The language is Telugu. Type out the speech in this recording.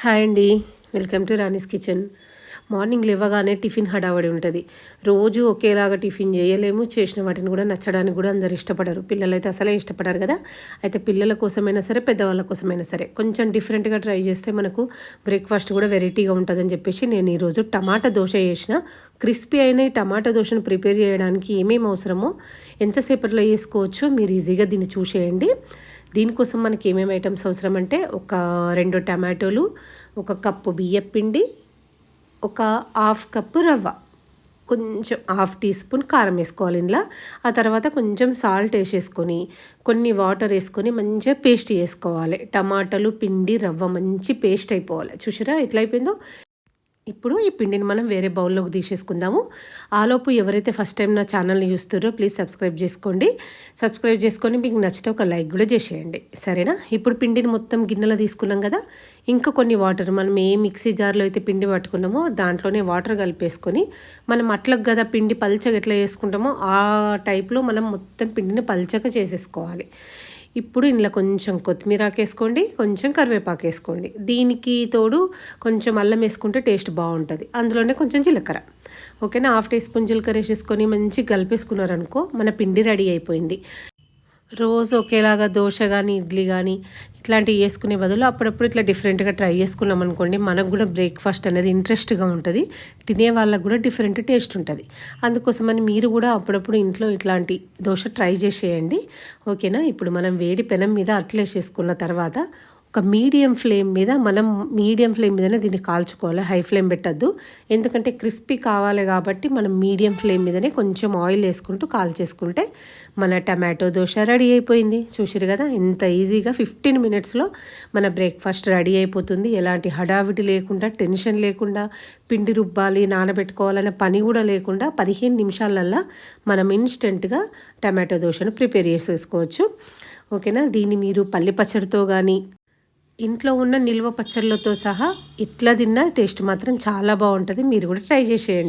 హాయ్ అండి, welcome to Rani's kitchen. Morning లేవగానే టిఫిన్ హడావడి ఉంటుంది. రోజు ఒకేలాగా టిఫిన్ చేయలేము, చేసిన వాటిని కూడా నచ్చడానికి కూడా అందరు ఇష్టపడరు. పిల్లలైతే అసలే ఇష్టపడరు కదా. అయితే పిల్లల కోసమైనా సరే, పెద్దవాళ్ళ కోసమైనా సరే కొంచెం డిఫరెంట్గా ట్రై చేస్తే మనకు బ్రేక్ఫాస్ట్ కూడా వెరైటీగా ఉంటుందని చెప్పేసి నేను ఈరోజు టమాటా దోశ చేసిన. క్రిస్పీ అయిన ఈ టమాటా దోశను ప్రిపేర్ చేయడానికి ఏమేమి అవసరమో ఎంతసేపట్లో చేసుకోవచ్చో మీరు ఈజీగా దీన్ని చూసేయండి. దీనికోసం మనకి ఏమేమి ఐటమ్స్ అవసరం అంటే, ఒక 2 టమాటోలు, ఒక కప్పు బియ్యం పిండి, ఒక హాఫ్ కప్పు రవ్వ, కొంచెం హాఫ్ టీ స్పూన్ కారం వేసుకోవాలి ఇందులో. ఆ తర్వాత కొంచెం సాల్ట్ వేసేసుకొని కొన్ని వాటర్ వేసుకొని మంచిగా పేస్ట్ చేసుకోవాలి. టమాటాలు, పిండి, రవ్వ మంచి పేస్ట్ అయిపోవాలి. చూసారా ఎట్లా అయిపోయిందో. ఇప్పుడు ఈ పిండిని మనం వేరే బౌల్లోకి తీసేసుకుందాము. ఆలోపు ఎవరైతే ఫస్ట్ టైం నా ఛానల్ని చూస్తారో ప్లీజ్ సబ్స్క్రైబ్ చేసుకోండి. సబ్స్క్రైబ్ చేసుకొని మీకు నచ్చితే ఒక లైక్ కూడా చేసేయండి, సరేనా. ఇప్పుడు పిండిని మొత్తం గిన్నెలో తీసుకున్నాం కదా, ఇంకా కొన్ని వాటర్, మనం ఏ మిక్సీ జార్లో అయితే పిండి పట్టుకున్నామో దాంట్లోనే వాటర్ కలిపేసుకొని, మనం అట్లకు కదా పిండి పల్చగా ఎట్లా చేసుకుంటామో ఆ టైప్లో మనం మొత్తం పిండిని పల్చగా చేసేసుకోవాలి. ఇప్పుడు ఇందులో కొంచెం కొత్తిమీరాకు వేసుకోండి, కొంచెం కరివేపాకు వేసుకోండి. దీనికి తోడు కొంచెం అల్లం వేసుకుంటే టేస్ట్ బాగుంటుంది. అందులోనే కొంచెం జీలకర్ర, ఓకేనా. హాఫ్ టీ స్పూన్ జీలకర్ర వేసేసుకొని మంచిగా కలిపేసుకున్నారనుకో మన పిండి రెడీ అయిపోయింది. రోజు ఒకేలాగా దోశ కానీ, ఇడ్లీ కానీ ఇట్లాంటివి వేసుకునే బదులు అప్పుడప్పుడు ఇట్లా డిఫరెంట్గా ట్రై చేసుకున్నాం అనుకోండి, మనకు కూడా బ్రేక్ఫాస్ట్ అనేది ఇంట్రెస్ట్గా ఉంటుంది, తినే వాళ్ళకు కూడా డిఫరెంట్ టేస్ట్ ఉంటుంది. అందుకోసమని మీరు కూడా అప్పుడప్పుడు ఇంట్లో ఇట్లాంటి దోశ ట్రై చేసేయండి, ఓకేనా. ఇప్పుడు మనం వేడి పెనం మీద అట్లేసేసుకున్న తర్వాత ఒక మీడియం ఫ్లేమ్ మీదనే దీన్ని కాల్చుకోవాలి. హై ఫ్లేమ్ పెట్టద్దు, ఎందుకంటే క్రిస్పీ కావాలి కాబట్టి మనం మీడియం ఫ్లేమ్ మీదనే కొంచెం ఆయిల్ వేసుకుంటూ కాల్చేసుకుంటే మన టమాటో దోశ రెడీ అయిపోయింది. చూసిరు కదా ఎంత ఈజీగా 15 మినిట్స్లో మన బ్రేక్ఫాస్ట్ రెడీ అయిపోతుంది. ఎలాంటి హడావిడి లేకుండా, టెన్షన్ లేకుండా, పిండి రుబ్బాలి, నానబెట్టుకోవాలనే పని కూడా లేకుండా 15 నిమిషాలల్లో మనం ఇన్స్టెంట్గా టమాటో దోశను ప్రిపేర్ చేసేసుకోవచ్చు, ఓకేనా. దీన్ని మీరు పల్లి పచ్చడితో కానీ, ఇంట్లో ఉన్న నిల్వ పచ్చళ్ళతో సహా ఇట్లా తిన్నా టేస్ట్ మాత్రం చాలా బాగుంటుంది. మీరు కూడా ట్రై చేసేయండి.